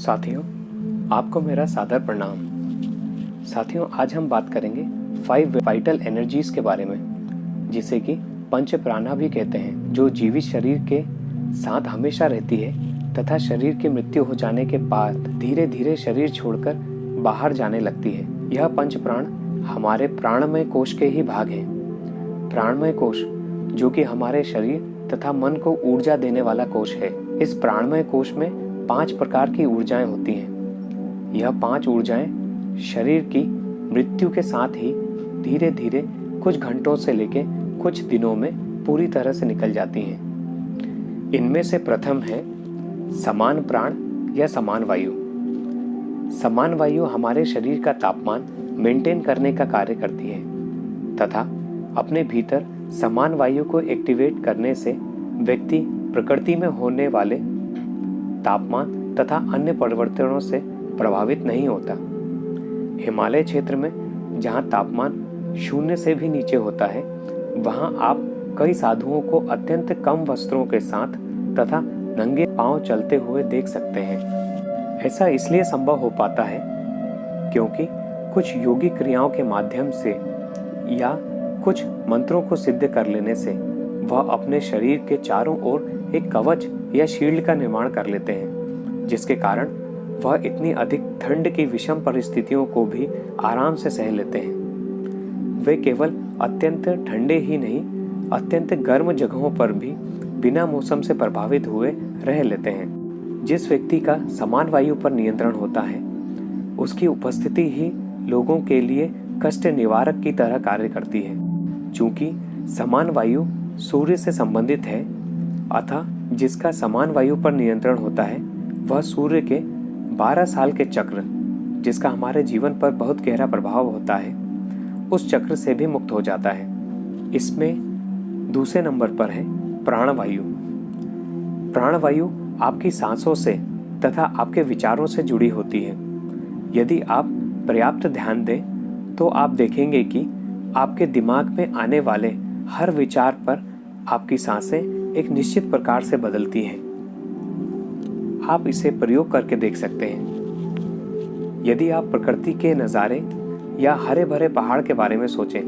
साथियों, आपको मेरा सादर प्रणाम। साथियों, आज हम बात करेंगे 5 वाइटल एनर्जीज के बारे में, जिसे कि पंच प्राणा भी कहते हैं, जो जीवित शरीर के साथ हमेशा रहती है तथा शरीर की मृत्यु हो जाने के बाद धीरे धीरे शरीर छोड़कर बाहर जाने लगती है। यह पंच प्राण हमारे प्राणमय कोश के ही भाग हैं। प्राणमय कोश, जो कि हमारे शरीर तथा मन को ऊर्जा देने वाला कोश है। इस प्राणमय कोश में 5 प्रकार की ऊर्जाएं होती हैं। यह 5 ऊर्जाएं शरीर की मृत्यु के साथ ही धीरे धीरे कुछ घंटों से लेकर कुछ दिनों में पूरी तरह से निकल जाती हैं। इनमें से प्रथम है समान प्राण या समान वायु। समान वायु हमारे शरीर का तापमान मेंटेन करने का कार्य करती है तथा अपने भीतर समान वायु को एक्टिवेट करने से व्यक्ति प्रकृति में होने वाले तापमान तथा अन्य परिवर्तनों से प्रभावित नहीं होता। हिमालय क्षेत्र में जहाँ तापमान 0 से भी नीचे होता है, वहाँ आप कई साधुओं को अत्यंत कम वस्त्रों के साथ तथा नंगे पांव चलते हुए देख सकते हैं। ऐसा इसलिए संभव हो पाता है क्योंकि कुछ योगिक क्रियाओं के माध्यम से या कुछ मंत्रों को सिद्ध कर लेने से वह अपने शरीर के चारों ओर एक कवच या शील्ड का निर्माण कर लेते हैं, जिसके कारण वह इतनी अधिक ठंड की विषम परिस्थितियों को भी आराम से सह लेते हैं। वे केवल अत्यंत ठंडे ही नहीं, अत्यंत गर्म जगहों पर भी बिना मौसम से प्रभावित हुए रह लेते हैं। जिस व्यक्ति का समान वायु पर नियंत्रण होता है, उसकी उपस्थिति ही लोगों के लिए कष्ट निवारक की तरह कार्य करती है। चूंकि समान वायु सूर्य से संबंधित है, अतः जिसका समान वायु पर नियंत्रण होता है वह सूर्य के 12 साल के चक्र, जिसका हमारे जीवन पर बहुत गहरा प्रभाव होता है, उस चक्र से भी मुक्त हो जाता है। इसमें दूसरे नंबर पर है प्राणवायु। प्राणवायु आपकी सांसों से तथा आपके विचारों से जुड़ी होती है। यदि आप पर्याप्त ध्यान दें तो आप देखेंगे कि आपके दिमाग में आने वाले हर विचार पर आपकी सांसें एक निश्चित प्रकार से बदलती हैं। आप इसे प्रयोग करके देख सकते हैं। यदि आप प्रकृति के नज़ारे या हरे भरे पहाड़ के बारे में सोचें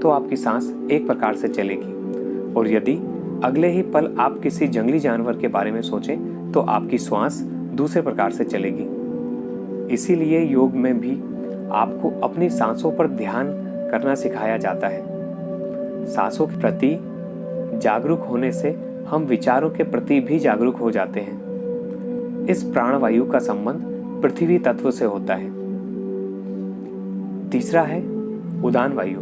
तो आपकी सांस एक प्रकार से चलेगी, और यदि अगले ही पल आप किसी जंगली जानवर के बारे में सोचें तो आपकी श्वास दूसरे प्रकार से चलेगी। इसीलिए योग में भी आपको अपनी सांसों पर ध्यान करना सिखाया जाता है। सांसों के प्रति जागरूक होने से हम विचारों के प्रति भी जागरूक हो जाते हैं। इस प्राणवायु का संबंध पृथ्वी तत्व से होता है। तीसरा है उदान वायु।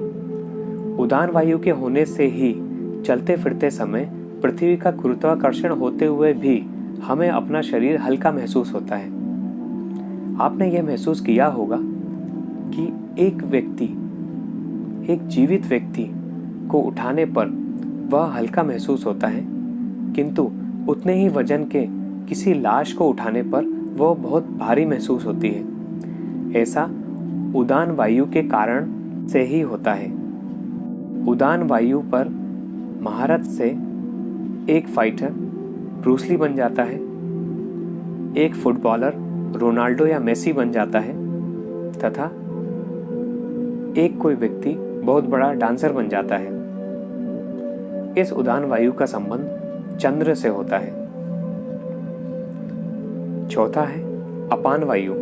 उदान वायु के होने से ही चलते फिरते समय पृथ्वी का गुरुत्वाकर्षण होते हुए भी हमें अपना शरीर हल्का महसूस होता है। आपने यह महसूस किया होगा कि एक जीवित व्यक्ति को उठाने पर वह हल्का महसूस होता है, किंतु उतने ही वजन के किसी लाश को उठाने पर वह बहुत भारी महसूस होती है। ऐसा उदान वायु के कारण से ही होता है। उदान वायु पर महारथ से एक फाइटर ब्रूस ली बन जाता है, एक फुटबॉलर रोनाल्डो या मेसी बन जाता है तथा एक कोई व्यक्ति बहुत बड़ा डांसर बन जाता है। इस उदान वायु का संबंध चंद्र से होता है। चौथा है अपान वायु।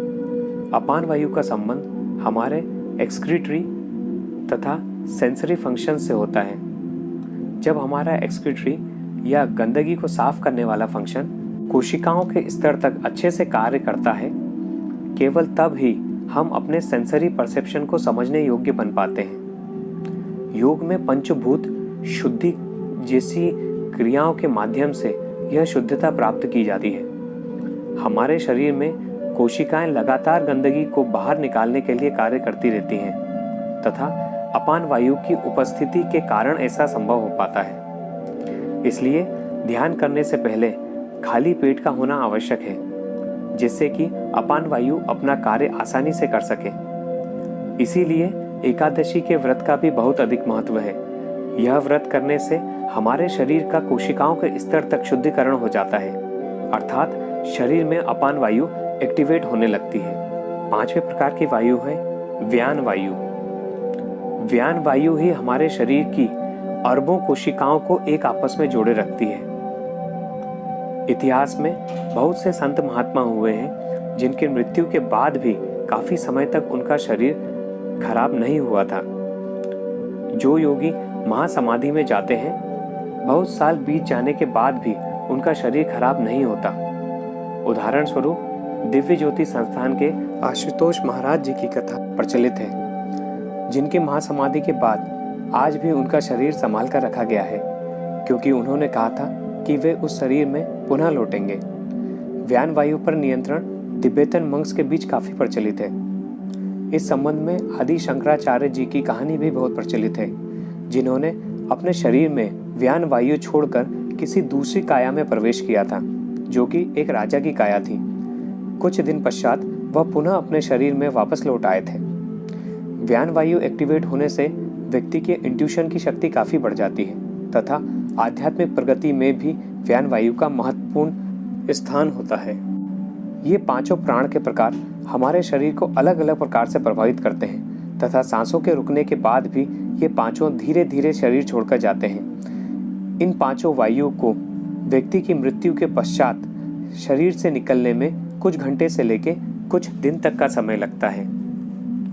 अपान वायु का संबंध हमारे एक्सक्रीटरी तथा सेंसरी फंक्शन से होता है। जब हमारा एक्सक्रीटरी या गंदगी को साफ करने वाला फंक्शन कोशिकाओं के स्तर तक अच्छे से कार्य करता है, केवल तब ही हम अपने सेंसरी परसेप्शन को समझने योग्य बन पाते हैं। योग में पंचभूत शुद्धि जैसी क्रियाओं के माध्यम से यह शुद्धता प्राप्त की जाती है। हमारे शरीर में कोशिकाएं लगातार गंदगी को बाहर निकालने के लिए कार्य करती रहती हैं तथा अपान वायु की उपस्थिति के कारण ऐसा संभव हो पाता है। इसलिए ध्यान करने से पहले खाली पेट का होना आवश्यक है, जिससे कि अपान वायु अपना कार्य आसानी से कर सके। इसीलिए एकादशी के व्रत का भी बहुत अधिक महत्व है। यह व्रत करने से हमारे शरीर का कोशिकाओं के स्तर तक शुद्धिकरण हो जाता है, अर्थात शरीर में अपान वायु एक्टिवेट होने लगती है। पांचवें प्रकार की वायु है व्यान वायु। व्यान वायु ही हमारे शरीर की अरबों कोशिकाओं को एक आपस में जोड़े रखती है। इतिहास में बहुत से संत महात्मा हुए हैं जिनकी मृत्यु के बाद भी काफी समय तक उनका शरीर खराब नहीं हुआ था। जो योगी महासमाधि में जाते हैं, बहुत साल बीत जाने के बाद भी उनका शरीर खराब नहीं होता। उदाहरण स्वरूप दिव्य ज्योति संस्थान के आशुतोष महाराज जी की कथा प्रचलित है, जिनके महासमाधि के बाद आज भी उनका शरीर संभाल कर रखा गया है, क्योंकि उन्होंने कहा था कि वे उस शरीर में पुनः लौटेंगे। व्यान वायु पर नियंत्रण तिब्बतन मंक्स के बीच काफी प्रचलित है। इस संबंध में आदि शंकराचार्य जी की कहानी भी बहुत प्रचलित है, जिन्होंने अपने शरीर में व्यान वायु छोड़कर किसी दूसरी काया में प्रवेश किया था, जो कि एक राजा की काया थी। कुछ दिन पश्चात वह पुनः अपने शरीर में वापस लौट आए थे। व्यान वायु एक्टिवेट होने से व्यक्ति के इंट्यूशन की शक्ति काफी बढ़ जाती है तथा आध्यात्मिक प्रगति में भी व्यान वायु का महत्वपूर्ण स्थान होता है। ये पांचों प्राण के प्रकार हमारे शरीर को अलग अलग प्रकार से प्रभावित करते हैं तथा सांसों के रुकने के बाद भी ये पांचों धीरे धीरे शरीर छोड़कर जाते हैं। इन पांचों वायु को व्यक्ति की मृत्यु के पश्चात शरीर से निकलने में कुछ घंटे से लेके कुछ दिन तक का समय लगता है।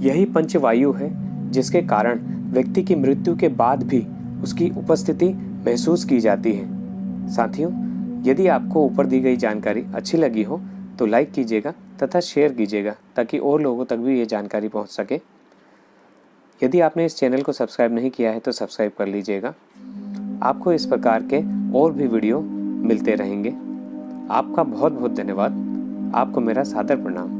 यही पंचवायु है जिसके कारण व्यक्ति की मृत्यु के बाद भी उसकी उपस्थिति महसूस की जाती है। साथियों, यदि आपको ऊपर दी गई जानकारी अच्छी लगी हो तो लाइक कीजिएगा तथा शेयर कीजिएगा ताकि और लोगों तक भी ये जानकारी पहुंच सके। यदि आपने इस चैनल को सब्सक्राइब नहीं किया है तो सब्सक्राइब कर लीजिएगा। आपको इस प्रकार के और भी वीडियो मिलते रहेंगे। आपका बहुत बहुत धन्यवाद। आपको मेरा सादर प्रणाम।